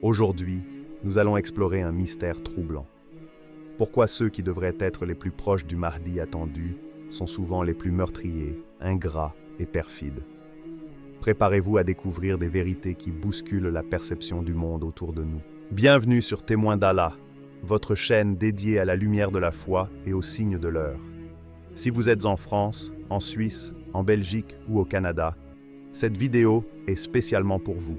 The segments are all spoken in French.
Aujourd'hui, nous allons explorer un mystère troublant. Pourquoi ceux qui devraient être les plus proches du Mahdi attendu sont souvent les plus meurtriers, ingrats et perfides? Préparez-vous à découvrir des vérités qui bousculent la perception du monde autour de nous. Bienvenue sur Témoins d'Allah, votre chaîne dédiée à la lumière de la foi et aux signes de l'heure. Si vous êtes en France, en Suisse, en Belgique ou au Canada, cette vidéo est spécialement pour vous.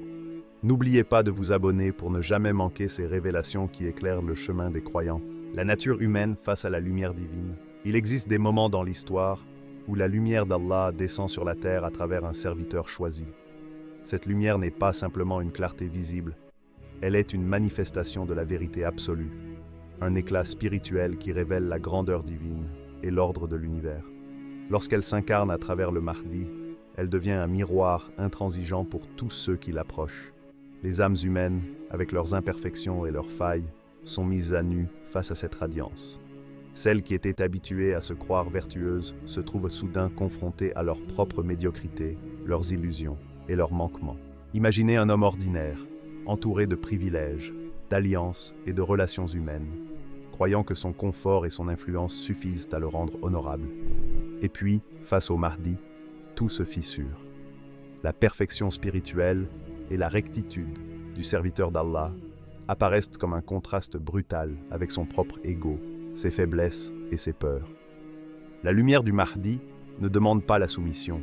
N'oubliez pas de vous abonner pour ne jamais manquer ces révélations qui éclairent le chemin des croyants. La nature humaine face à la lumière divine. Il existe des moments dans l'histoire où la lumière d'Allah descend sur la terre à travers un serviteur choisi. Cette lumière n'est pas simplement une clarté visible, elle est une manifestation de la vérité absolue, un éclat spirituel qui révèle la grandeur divine et l'ordre de l'univers. Lorsqu'elle s'incarne à travers le Mahdi, elle devient un miroir intransigeant pour tous ceux qui l'approchent. Les âmes humaines, avec leurs imperfections et leurs failles, sont mises à nu face à cette radiance. Celles qui étaient habituées à se croire vertueuses se trouvent soudain confrontées à leur propre médiocrité, leurs illusions et leurs manquements. Imaginez un homme ordinaire, entouré de privilèges, d'alliances et de relations humaines, croyant que son confort et son influence suffisent à le rendre honorable. Et puis, face au Mahdi, tout se fissure. La perfection spirituelle et la rectitude du serviteur d'Allah apparaissent comme un contraste brutal avec son propre ego, ses faiblesses et ses peurs. La lumière du Mahdi ne demande pas la soumission,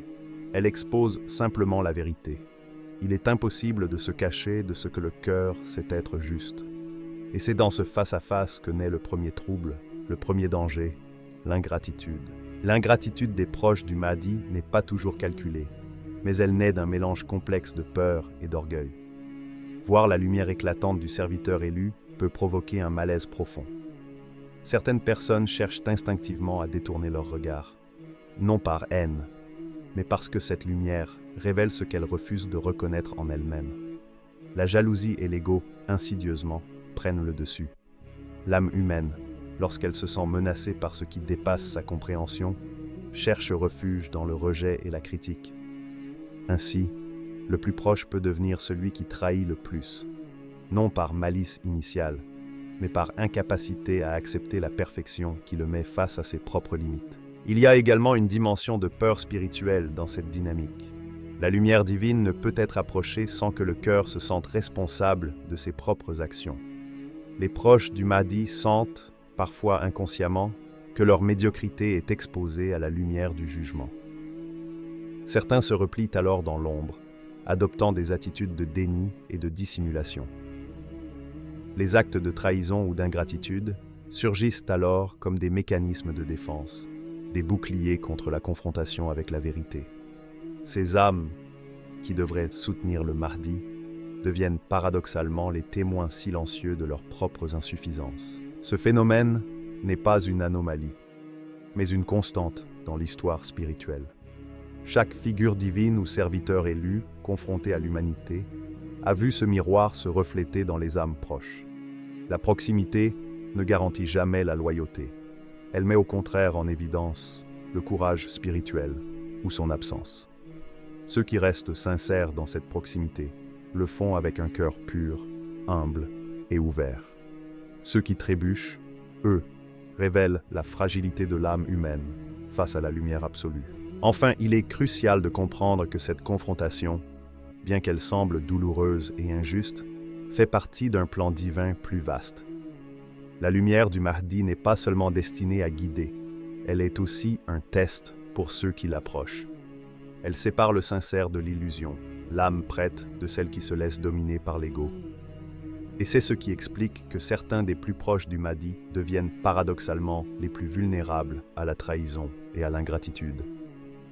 elle expose simplement la vérité. Il est impossible de se cacher de ce que le cœur sait être juste. Et c'est dans ce face-à-face que naît le premier trouble, le premier danger, l'ingratitude. L'ingratitude des proches du Mahdi n'est pas toujours calculée, mais elle naît d'un mélange complexe de peur et d'orgueil. Voir la lumière éclatante du serviteur élu peut provoquer un malaise profond. Certaines personnes cherchent instinctivement à détourner leur regard, non par haine, mais parce que cette lumière révèle ce qu'elles refusent de reconnaître en elles-mêmes. La jalousie et l'ego, insidieusement, prennent le dessus. L'âme humaine, lorsqu'elle se sent menacée par ce qui dépasse sa compréhension, cherche refuge dans le rejet et la critique. Ainsi, le plus proche peut devenir celui qui trahit le plus, non par malice initiale, mais par incapacité à accepter la perfection qui le met face à ses propres limites. Il y a également une dimension de peur spirituelle dans cette dynamique. La lumière divine ne peut être approchée sans que le cœur se sente responsable de ses propres actions. Les proches du Mahdi sentent, parfois inconsciemment, que leur médiocrité est exposée à la lumière du jugement. Certains se replient alors dans l'ombre, adoptant des attitudes de déni et de dissimulation. Les actes de trahison ou d'ingratitude surgissent alors comme des mécanismes de défense, des boucliers contre la confrontation avec la vérité. Ces âmes, qui devraient soutenir le Mahdi, deviennent paradoxalement les témoins silencieux de leurs propres insuffisances. Ce phénomène n'est pas une anomalie, mais une constante dans l'histoire spirituelle. Chaque figure divine ou serviteur élu, confronté à l'humanité, a vu ce miroir se refléter dans les âmes proches. La proximité ne garantit jamais la loyauté. Elle met au contraire en évidence le courage spirituel ou son absence. Ceux qui restent sincères dans cette proximité le font avec un cœur pur, humble et ouvert. Ceux qui trébuchent, eux, révèlent la fragilité de l'âme humaine face à la lumière absolue. Enfin, il est crucial de comprendre que cette confrontation, bien qu'elle semble douloureuse et injuste, fait partie d'un plan divin plus vaste. La lumière du Mahdi n'est pas seulement destinée à guider, elle est aussi un test pour ceux qui l'approchent. Elle sépare le sincère de l'illusion, l'âme prête de celle qui se laisse dominer par l'ego. Et c'est ce qui explique que certains des plus proches du Mahdi deviennent paradoxalement les plus vulnérables à la trahison et à l'ingratitude.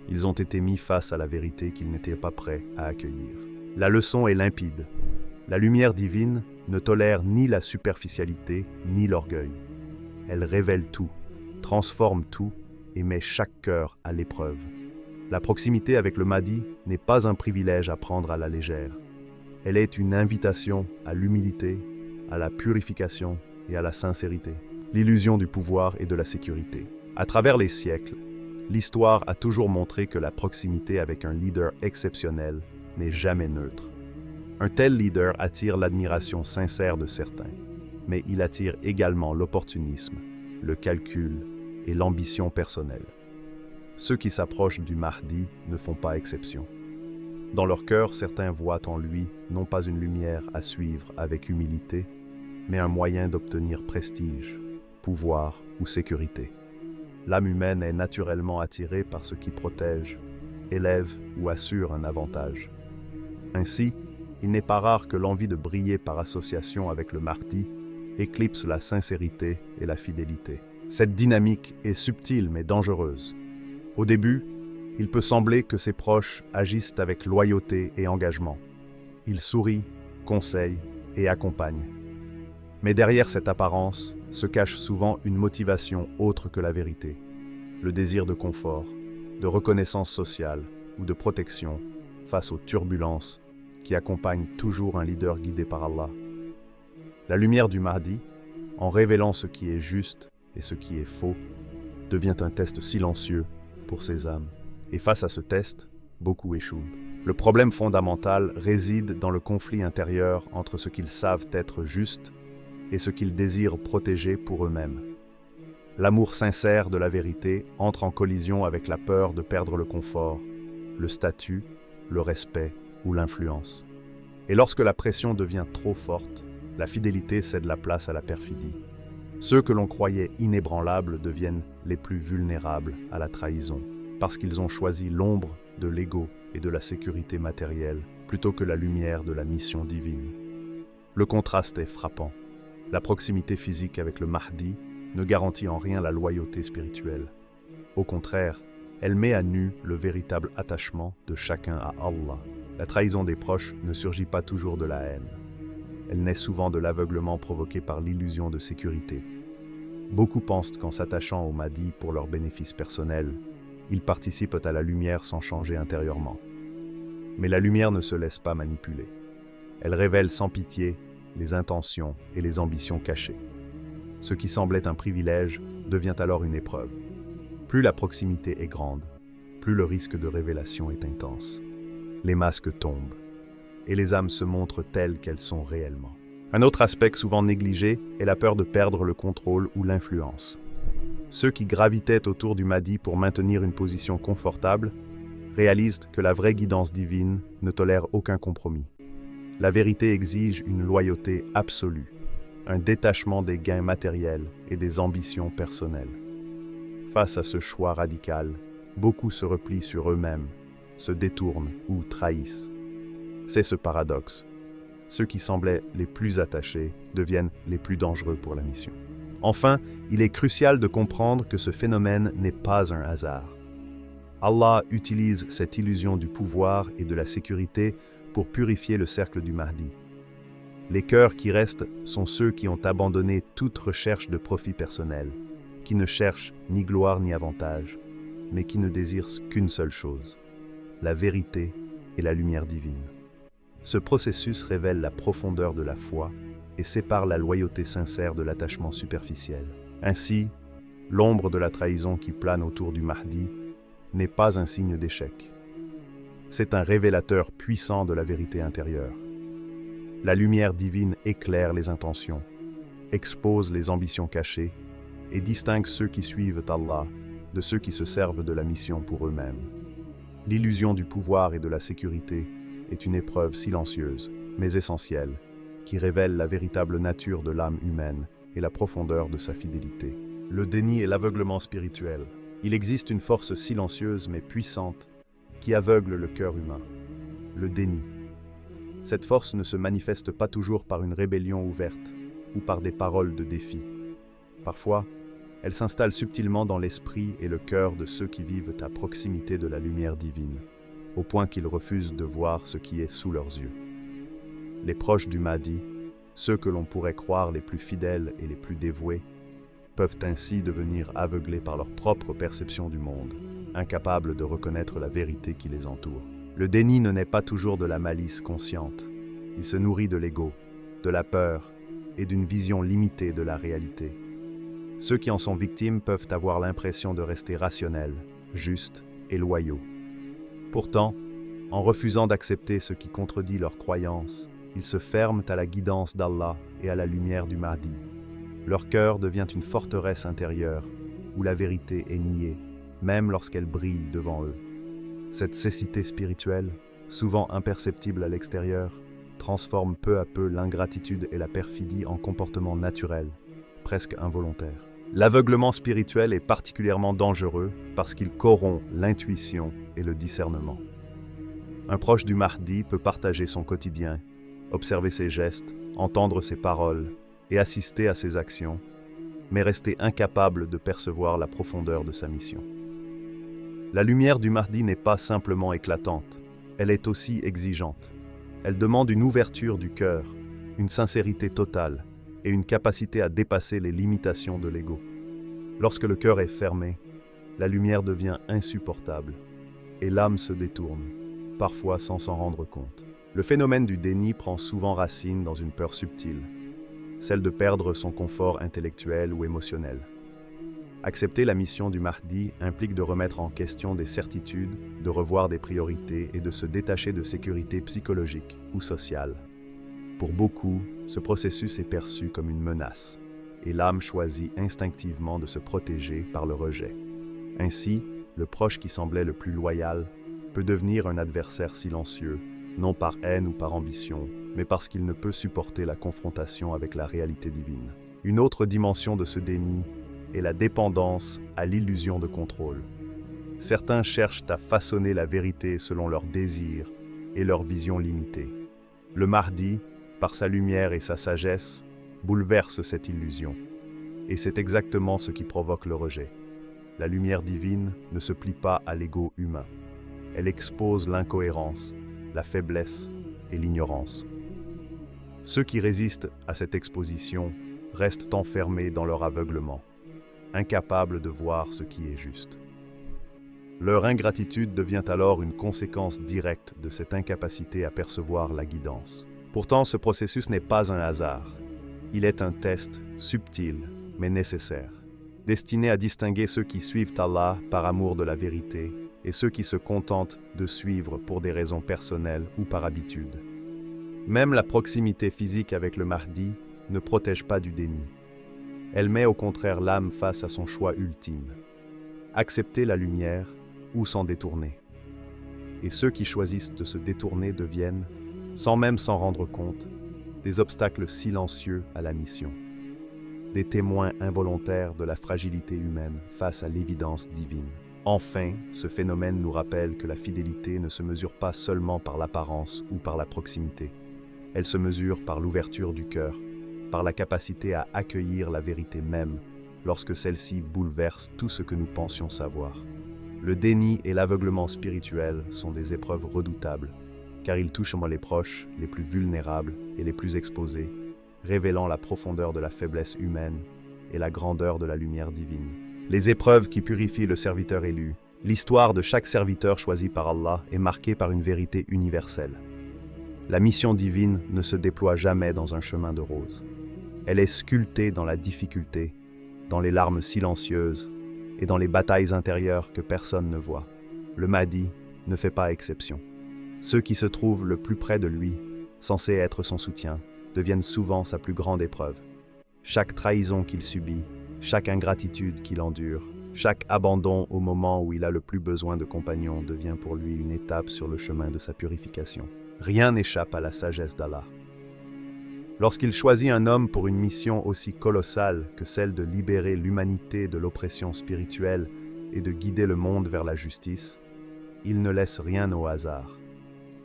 Ils ont été mis face à la vérité qu'ils n'étaient pas prêts à accueillir. La leçon est limpide. La lumière divine ne tolère ni la superficialité ni l'orgueil. Elle révèle tout, transforme tout et met chaque cœur à l'épreuve. La proximité avec le Mahdi n'est pas un privilège à prendre à la légère. Elle est une invitation à l'humilité, à la purification et à la sincérité. L'illusion du pouvoir et de la sécurité. À travers les siècles, l'histoire a toujours montré que la proximité avec un leader exceptionnel n'est jamais neutre. Un tel leader attire l'admiration sincère de certains, mais il attire également l'opportunisme, le calcul et l'ambition personnelle. Ceux qui s'approchent du Mahdi ne font pas exception. Dans leur cœur, certains voient en lui non pas une lumière à suivre avec humilité, mais un moyen d'obtenir prestige, pouvoir ou sécurité. L'âme humaine est naturellement attirée par ce qui protège, élève ou assure un avantage. Ainsi, il n'est pas rare que l'envie de briller par association avec le Mahdi éclipse la sincérité et la fidélité. Cette dynamique est subtile mais dangereuse. Au début, il peut sembler que ses proches agissent avec loyauté et engagement. Ils sourient, conseillent et accompagnent. Mais derrière cette apparence se cache souvent une motivation autre que la vérité. Le désir de confort, de reconnaissance sociale ou de protection face aux turbulences qui accompagnent toujours un leader guidé par Allah. La lumière du Mahdi, en révélant ce qui est juste et ce qui est faux, devient un test silencieux pour ces âmes. Et face à ce test, beaucoup échouent. Le problème fondamental réside dans le conflit intérieur entre ce qu'ils savent être juste et ce qu'ils désirent protéger pour eux-mêmes. L'amour sincère de la vérité entre en collision avec la peur de perdre le confort, le statut, le respect ou l'influence. Et lorsque la pression devient trop forte, la fidélité cède la place à la perfidie. Ceux que l'on croyait inébranlables deviennent les plus vulnérables à la trahison, parce qu'ils ont choisi l'ombre de l'ego et de la sécurité matérielle plutôt que la lumière de la mission divine. Le contraste est frappant. La proximité physique avec le Mahdi ne garantit en rien la loyauté spirituelle. Au contraire, elle met à nu le véritable attachement de chacun à Allah. La trahison des proches ne surgit pas toujours de la haine. Elle naît souvent de l'aveuglement provoqué par l'illusion de sécurité. Beaucoup pensent qu'en s'attachant au Mahdi pour leur bénéfice personnel, ils participent à la lumière sans changer intérieurement. Mais la lumière ne se laisse pas manipuler. Elle révèle sans pitié les intentions et les ambitions cachées. Ce qui semblait un privilège devient alors une épreuve. Plus la proximité est grande, plus le risque de révélation est intense. Les masques tombent, et les âmes se montrent telles qu'elles sont réellement. Un autre aspect souvent négligé est la peur de perdre le contrôle ou l'influence. Ceux qui gravitaient autour du Mahdi pour maintenir une position confortable réalisent que la vraie guidance divine ne tolère aucun compromis. La vérité exige une loyauté absolue, un détachement des gains matériels et des ambitions personnelles. Face à ce choix radical, beaucoup se replient sur eux-mêmes, se détournent ou trahissent. C'est ce paradoxe. Ceux qui semblaient les plus attachés deviennent les plus dangereux pour la mission. Enfin, il est crucial de comprendre que ce phénomène n'est pas un hasard. Allah utilise cette illusion du pouvoir et de la sécurité pour purifier le cercle du Mahdi. Les cœurs qui restent sont ceux qui ont abandonné toute recherche de profit personnel, qui ne cherchent ni gloire ni avantage, mais qui ne désirent qu'une seule chose, la vérité et la lumière divine. Ce processus révèle la profondeur de la foi et sépare la loyauté sincère de l'attachement superficiel. Ainsi, l'ombre de la trahison qui plane autour du Mahdi n'est pas un signe d'échec. C'est un révélateur puissant de la vérité intérieure. La lumière divine éclaire les intentions, expose les ambitions cachées et distingue ceux qui suivent Allah de ceux qui se servent de la mission pour eux-mêmes. L'illusion du pouvoir et de la sécurité est une épreuve silencieuse, mais essentielle, qui révèle la véritable nature de l'âme humaine et la profondeur de sa fidélité. Le déni et l'aveuglement spirituel. Il existe une force silencieuse mais puissante qui aveugle le cœur humain. Le déni. Cette force ne se manifeste pas toujours par une rébellion ouverte ou par des paroles de défi. Parfois, elle s'installe subtilement dans l'esprit et le cœur de ceux qui vivent à proximité de la lumière divine, au point qu'ils refusent de voir ce qui est sous leurs yeux. Les proches du Mahdi, ceux que l'on pourrait croire les plus fidèles et les plus dévoués, peuvent ainsi devenir aveuglés par leur propre perception du monde, incapables de reconnaître la vérité qui les entoure. Le déni ne naît pas toujours de la malice consciente. Il se nourrit de l'ego, de la peur et d'une vision limitée de la réalité. Ceux qui en sont victimes peuvent avoir l'impression de rester rationnels, justes et loyaux. Pourtant, En refusant d'accepter ce qui contredit leurs croyances, ils se ferment à la guidance d'Allah et à la lumière du Mahdi. Leur cœur devient une forteresse intérieure où la vérité est niée, même lorsqu'elle brille devant eux. Cette cécité spirituelle, souvent imperceptible à l'extérieur, transforme peu à peu l'ingratitude et la perfidie en comportements naturels, presque involontaires. L'aveuglement spirituel est particulièrement dangereux parce qu'il corrompt l'intuition et le discernement. Un proche du Mahdi peut partager son quotidien, observer ses gestes, entendre ses paroles et assister à ses actions, mais rester incapable de percevoir la profondeur de sa mission. La lumière du Mahdi n'est pas simplement éclatante, elle est aussi exigeante. Elle demande une ouverture du cœur, une sincérité totale et une capacité à dépasser les limitations de l'ego. Lorsque le cœur est fermé, la lumière devient insupportable et l'âme se détourne, parfois sans s'en rendre compte. Le phénomène du déni prend souvent racine dans une peur subtile, celle de perdre son confort intellectuel ou émotionnel. Accepter la mission du Mahdi implique de remettre en question des certitudes, de revoir des priorités et de se détacher de sécurité psychologique ou sociale. Pour beaucoup, ce processus est perçu comme une menace, et l'âme choisit instinctivement de se protéger par le rejet. Ainsi, le proche qui semblait le plus loyal peut devenir un adversaire silencieux, non par haine ou par ambition, mais parce qu'il ne peut supporter la confrontation avec la réalité divine. Une autre dimension de ce déni est la dépendance à l'illusion de contrôle. Certains cherchent à façonner la vérité selon leurs désirs et leurs visions limitées. Le Mahdi, par sa lumière et sa sagesse, bouleverse cette illusion. Et c'est exactement ce qui provoque le rejet. La lumière divine ne se plie pas à l'ego humain. Elle expose l'incohérence, la faiblesse et l'ignorance. Ceux qui résistent à cette exposition restent enfermés dans leur aveuglement, incapables de voir ce qui est juste. Leur ingratitude devient alors une conséquence directe de cette incapacité à percevoir la guidance. Pourtant, ce processus n'est pas un hasard. Il est un test subtil, mais nécessaire, destiné à distinguer ceux qui suivent Allah par amour de la vérité et ceux qui se contentent de suivre pour des raisons personnelles ou par habitude. Même la proximité physique avec le Mahdi ne protège pas du déni. Elle met au contraire l'âme face à son choix ultime. Accepter la lumière ou s'en détourner. Et ceux qui choisissent de se détourner deviennent, sans même s'en rendre compte, des obstacles silencieux à la mission. Des témoins involontaires de la fragilité humaine face à l'évidence divine. Enfin, ce phénomène nous rappelle que la fidélité ne se mesure pas seulement par l'apparence ou par la proximité. Elle se mesure par l'ouverture du cœur, par la capacité à accueillir la vérité même, lorsque celle-ci bouleverse tout ce que nous pensions savoir. Le déni et l'aveuglement spirituel sont des épreuves redoutables, car ils touchent les proches, les plus vulnérables et les plus exposés, révélant la profondeur de la faiblesse humaine et la grandeur de la lumière divine. Les épreuves qui purifient le serviteur élu. L'histoire de chaque serviteur choisi par Allah est marquée par une vérité universelle. La mission divine ne se déploie jamais dans un chemin de roses. Elle est sculptée dans la difficulté, dans les larmes silencieuses et dans les batailles intérieures que personne ne voit. Le Mahdi ne fait pas exception. Ceux qui se trouvent le plus près de lui, censés être son soutien, deviennent souvent sa plus grande épreuve. Chaque trahison qu'il subit, chaque ingratitude qu'il endure, chaque abandon au moment où il a le plus besoin de compagnons devient pour lui une étape sur le chemin de sa purification. Rien n'échappe à la sagesse d'Allah. Lorsqu'il choisit un homme pour une mission aussi colossale que celle de libérer l'humanité de l'oppression spirituelle et de guider le monde vers la justice, il ne laisse rien au hasard.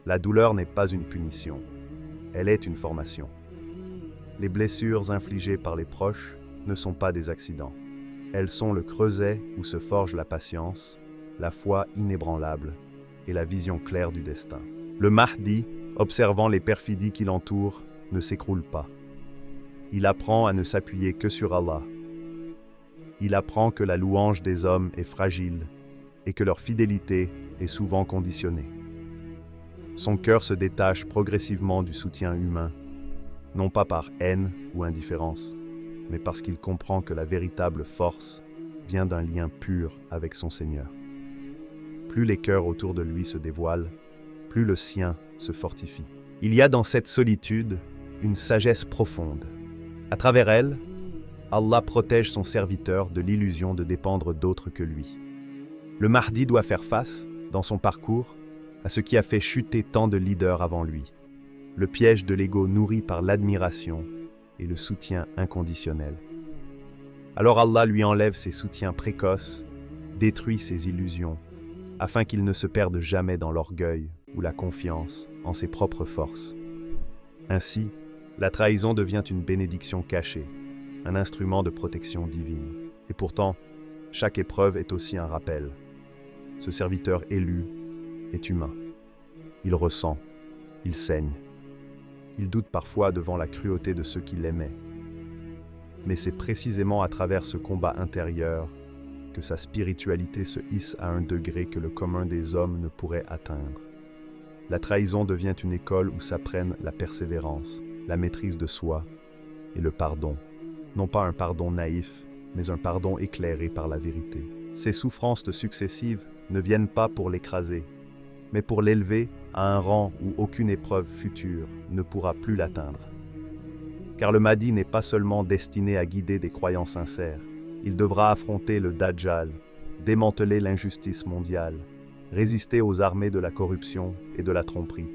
La douleur n'est pas une punition, elle est une formation. Les blessures infligées par les proches ne sont pas des accidents. Elles sont le creuset où se forge la patience, la foi inébranlable et la vision claire du destin. Le Mahdi, observant les perfidies qui l'entourent, ne s'écroule pas. Il apprend à ne s'appuyer que sur Allah. Il apprend que la louange des hommes est fragile et que leur fidélité est souvent conditionnée. Son cœur se détache progressivement du soutien humain, non pas par haine ou indifférence, mais parce qu'il comprend que la véritable force vient d'un lien pur avec son Seigneur. Plus les cœurs autour de lui se dévoilent, plus le sien se fortifie. Il y a dans cette solitude une sagesse profonde. À travers elle, Allah protège son serviteur de l'illusion de dépendre d'autres que lui. Le Mahdi doit faire face, dans son parcours, à ce qui a fait chuter tant de leaders avant lui, le piège de l'ego nourri par l'admiration et le soutien inconditionnel. Alors Allah lui enlève ses soutiens précoces, détruit ses illusions, afin qu'il ne se perde jamais dans l'orgueil ou la confiance en ses propres forces. Ainsi, la trahison devient une bénédiction cachée, un instrument de protection divine. Et pourtant, chaque épreuve est aussi un rappel. Ce serviteur élu est humain. Il ressent, il saigne. Il doute parfois devant la cruauté de ceux qui l'aimaient. Mais c'est précisément à travers ce combat intérieur que sa spiritualité se hisse à un degré que le commun des hommes ne pourrait atteindre. La trahison devient une école où s'apprennent la persévérance, la maîtrise de soi et le pardon. Non pas un pardon naïf, mais un pardon éclairé par la vérité. Ces souffrances successives ne viennent pas pour l'écraser, mais pour l'élever à un rang où aucune épreuve future ne pourra plus l'atteindre. Car le Mahdi n'est pas seulement destiné à guider des croyants sincères, il devra affronter le Dajjal, démanteler l'injustice mondiale, résister aux armées de la corruption et de la tromperie.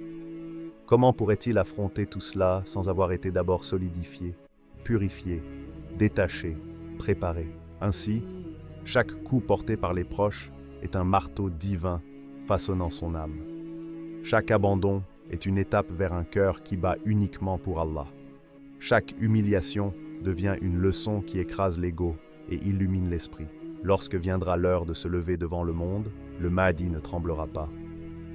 Comment pourrait-il affronter tout cela sans avoir été d'abord solidifié, purifié, détaché, préparé? Ainsi, chaque coup porté par les proches est un marteau divin façonnant son âme. Chaque abandon est une étape vers un cœur qui bat uniquement pour Allah. Chaque humiliation devient une leçon qui écrase l'ego et illumine l'esprit. Lorsque viendra l'heure de se lever devant le monde, le Mahdi ne tremblera pas,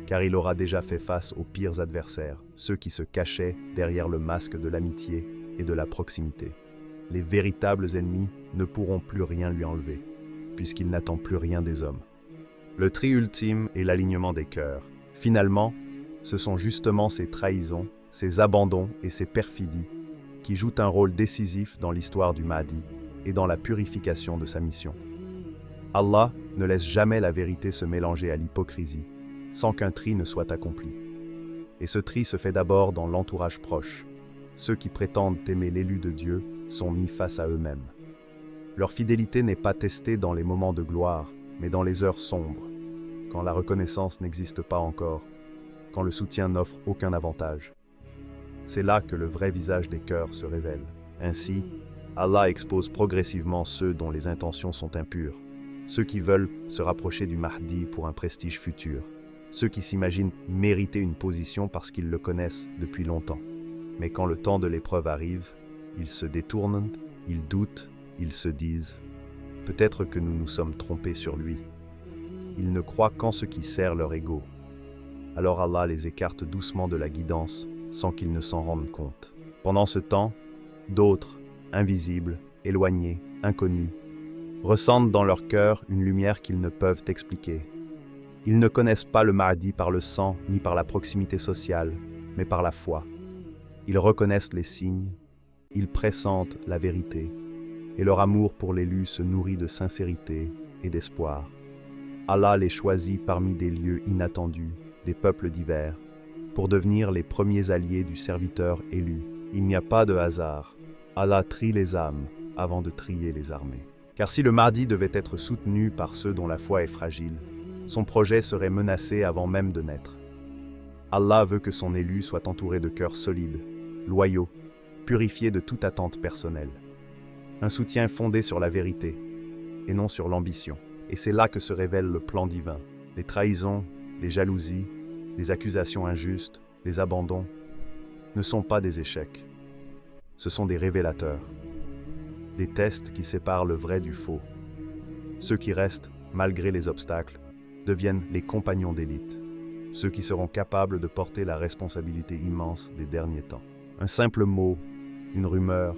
car il aura déjà fait face aux pires adversaires, ceux qui se cachaient derrière le masque de l'amitié et de la proximité. Les véritables ennemis ne pourront plus rien lui enlever, puisqu'il n'attend plus rien des hommes. Le tri ultime est l'alignement des cœurs. Finalement, ce sont justement ces trahisons, ces abandons et ces perfidies qui jouent un rôle décisif dans l'histoire du Mahdi et dans la purification de sa mission. Allah ne laisse jamais la vérité se mélanger à l'hypocrisie, sans qu'un tri ne soit accompli. Et ce tri se fait d'abord dans l'entourage proche. Ceux qui prétendent aimer l'élu de Dieu sont mis face à eux-mêmes. Leur fidélité n'est pas testée dans les moments de gloire, mais dans les heures sombres, quand la reconnaissance n'existe pas encore, quand le soutien n'offre aucun avantage. C'est là que le vrai visage des cœurs se révèle. Ainsi, Allah expose progressivement ceux dont les intentions sont impures, ceux qui veulent se rapprocher du Mahdi pour un prestige futur, ceux qui s'imaginent mériter une position parce qu'ils le connaissent depuis longtemps. Mais quand le temps de l'épreuve arrive, ils se détournent, ils doutent, ils se disent « Peut-être que nous nous sommes trompés sur lui ». Ils ne croient qu'en ce qui sert leur ego. Alors Allah les écarte doucement de la guidance sans qu'ils ne s'en rendent compte. Pendant ce temps, d'autres, invisibles, éloignés, inconnus, ressentent dans leur cœur une lumière qu'ils ne peuvent expliquer. Ils ne connaissent pas le Mahdi par le sang ni par la proximité sociale, mais par la foi. Ils reconnaissent les signes, ils pressentent la vérité, et leur amour pour l'élu se nourrit de sincérité et d'espoir. Allah les choisit parmi des lieux inattendus, des peuples divers, pour devenir les premiers alliés du serviteur élu. Il n'y a pas de hasard. Allah trie les âmes avant de trier les armées. Car si le Mahdi devait être soutenu par ceux dont la foi est fragile, son projet serait menacé avant même de naître. Allah veut que son élu soit entouré de cœurs solides, loyaux, purifiés de toute attente personnelle. Un soutien fondé sur la vérité, et non sur l'ambition. Et c'est là que se révèle le plan divin. Les trahisons, les jalousies, les accusations injustes, les abandons, ne sont pas des échecs. Ce sont des révélateurs. Des tests qui séparent le vrai du faux. Ceux qui restent, malgré les obstacles, deviennent les compagnons d'élite. Ceux qui seront capables de porter la responsabilité immense des derniers temps. Un simple mot, une rumeur,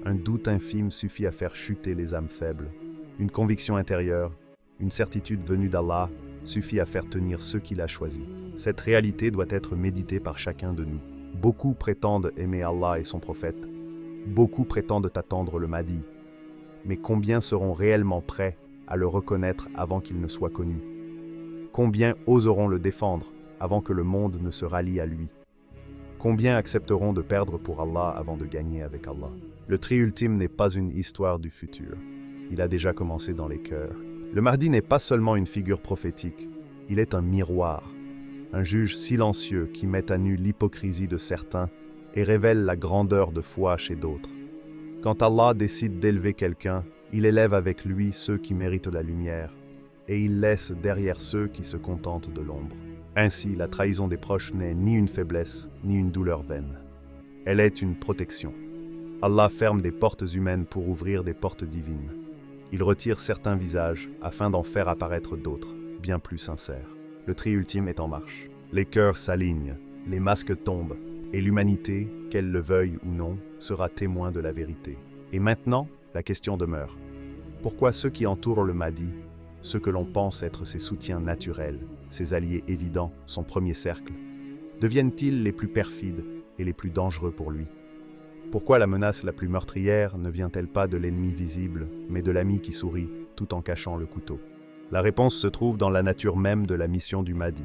un doute infime suffit à faire chuter les âmes faibles. Une conviction intérieure, une certitude venue d'Allah suffit à faire tenir ceux qu'il a choisis. Cette réalité doit être méditée par chacun de nous. Beaucoup prétendent aimer Allah et son prophète. Beaucoup prétendent attendre le Mahdi. Mais combien seront réellement prêts à le reconnaître avant qu'il ne soit connu? Combien oseront le défendre avant que le monde ne se rallie à lui? Combien accepteront de perdre pour Allah avant de gagner avec Allah? Le tri ultime n'est pas une histoire du futur. Il a déjà commencé dans les cœurs. Le Mahdi n'est pas seulement une figure prophétique, il est un miroir, un juge silencieux qui met à nu l'hypocrisie de certains et révèle la grandeur de foi chez d'autres. Quand Allah décide d'élever quelqu'un, il élève avec lui ceux qui méritent la lumière, et il laisse derrière ceux qui se contentent de l'ombre. Ainsi, la trahison des proches n'est ni une faiblesse, ni une douleur vaine. Elle est une protection. Allah ferme des portes humaines pour ouvrir des portes divines. Il retire certains visages afin d'en faire apparaître d'autres, bien plus sincères. Le tri ultime est en marche. Les cœurs s'alignent, les masques tombent, et l'humanité, qu'elle le veuille ou non, sera témoin de la vérité. Et maintenant, la question demeure. Pourquoi ceux qui entourent le Mahdi, ceux que l'on pense être ses soutiens naturels, ses alliés évidents, son premier cercle, deviennent-ils les plus perfides et les plus dangereux pour lui? Pourquoi la menace la plus meurtrière ne vient-elle pas de l'ennemi visible, mais de l'ami qui sourit, tout en cachant le couteau? La réponse se trouve dans la nature même de la mission du Mahdi.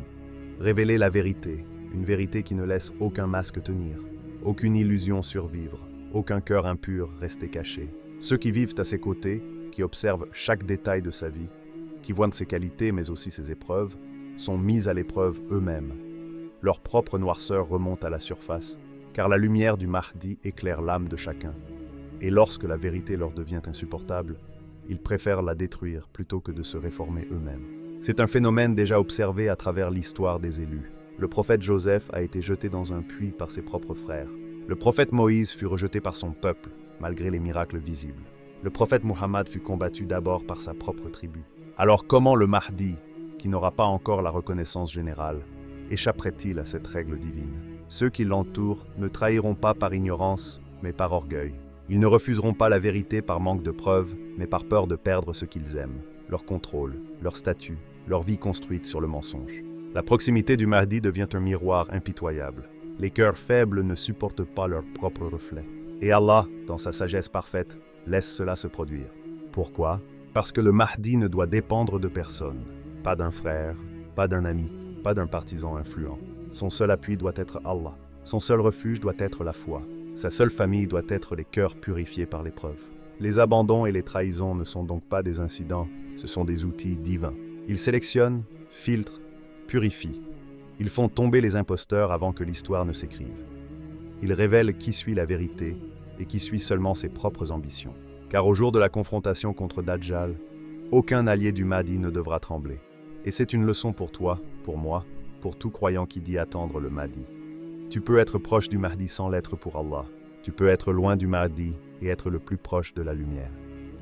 Révéler la vérité, une vérité qui ne laisse aucun masque tenir, aucune illusion survivre, aucun cœur impur rester caché. Ceux qui vivent à ses côtés, qui observent chaque détail de sa vie, qui voient ses qualités mais aussi ses épreuves, sont mis à l'épreuve eux-mêmes. Leur propre noirceur remonte à la surface, car la lumière du Mahdi éclaire l'âme de chacun. Et lorsque la vérité leur devient insupportable, ils préfèrent la détruire plutôt que de se réformer eux-mêmes. C'est un phénomène déjà observé à travers l'histoire des élus. Le prophète Joseph a été jeté dans un puits par ses propres frères. Le prophète Moïse fut rejeté par son peuple, malgré les miracles visibles. Le prophète Muhammad fut combattu d'abord par sa propre tribu. Alors comment le Mahdi, qui n'aura pas encore la reconnaissance générale, échapperait-il à cette règle divine? Ceux qui l'entourent ne trahiront pas par ignorance, mais par orgueil. Ils ne refuseront pas la vérité par manque de preuves, mais par peur de perdre ce qu'ils aiment, leur contrôle, leur statut, leur vie construite sur le mensonge. La proximité du Mahdi devient un miroir impitoyable. Les cœurs faibles ne supportent pas leur propre reflet. Et Allah, dans sa sagesse parfaite, laisse cela se produire. Pourquoi? Parce que le Mahdi ne doit dépendre de personne. Pas d'un frère, pas d'un ami, pas d'un partisan influent. Son seul appui doit être Allah. Son seul refuge doit être la foi. Sa seule famille doit être les cœurs purifiés par l'épreuve. Les abandons et les trahisons ne sont donc pas des incidents, ce sont des outils divins. Ils sélectionnent, filtrent, purifient. Ils font tomber les imposteurs avant que l'histoire ne s'écrive. Ils révèlent qui suit la vérité et qui suit seulement ses propres ambitions. Car au jour de la confrontation contre Dajjal, aucun allié du Mahdi ne devra trembler. Et c'est une leçon pour toi, pour moi, pour tout croyant qui dit attendre le Mahdi. Tu peux être proche du Mahdi sans l'être pour Allah. Tu peux être loin du Mahdi et être le plus proche de la lumière.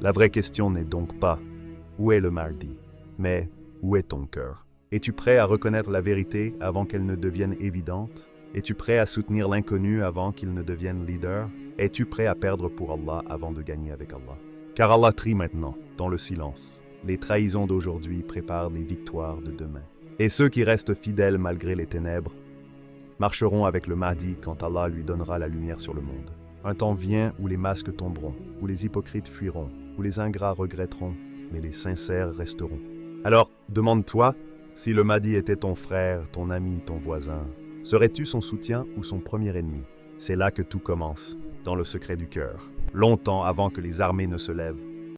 La vraie question n'est donc pas « Où est le Mahdi ?» mais « Où est ton cœur ?» Es-tu prêt à reconnaître la vérité avant qu'elle ne devienne évidente? Es-tu prêt à soutenir l'inconnu avant qu'il ne devienne leader? Es-tu prêt à perdre pour Allah avant de gagner avec Allah? Car Allah trie maintenant, dans le silence. Les trahisons d'aujourd'hui préparent les victoires de demain. Et ceux qui restent fidèles malgré les ténèbres marcheront avec le Mahdi quand Allah lui donnera la lumière sur le monde. Un temps vient où les masques tomberont, où les hypocrites fuiront, où les ingrats regretteront, mais les sincères resteront. Alors, demande-toi, si le Mahdi était ton frère, ton ami, ton voisin, serais-tu son soutien ou son premier ennemi? C'est là que tout commence, dans le secret du cœur. Longtemps avant que les armées ne se lèvent,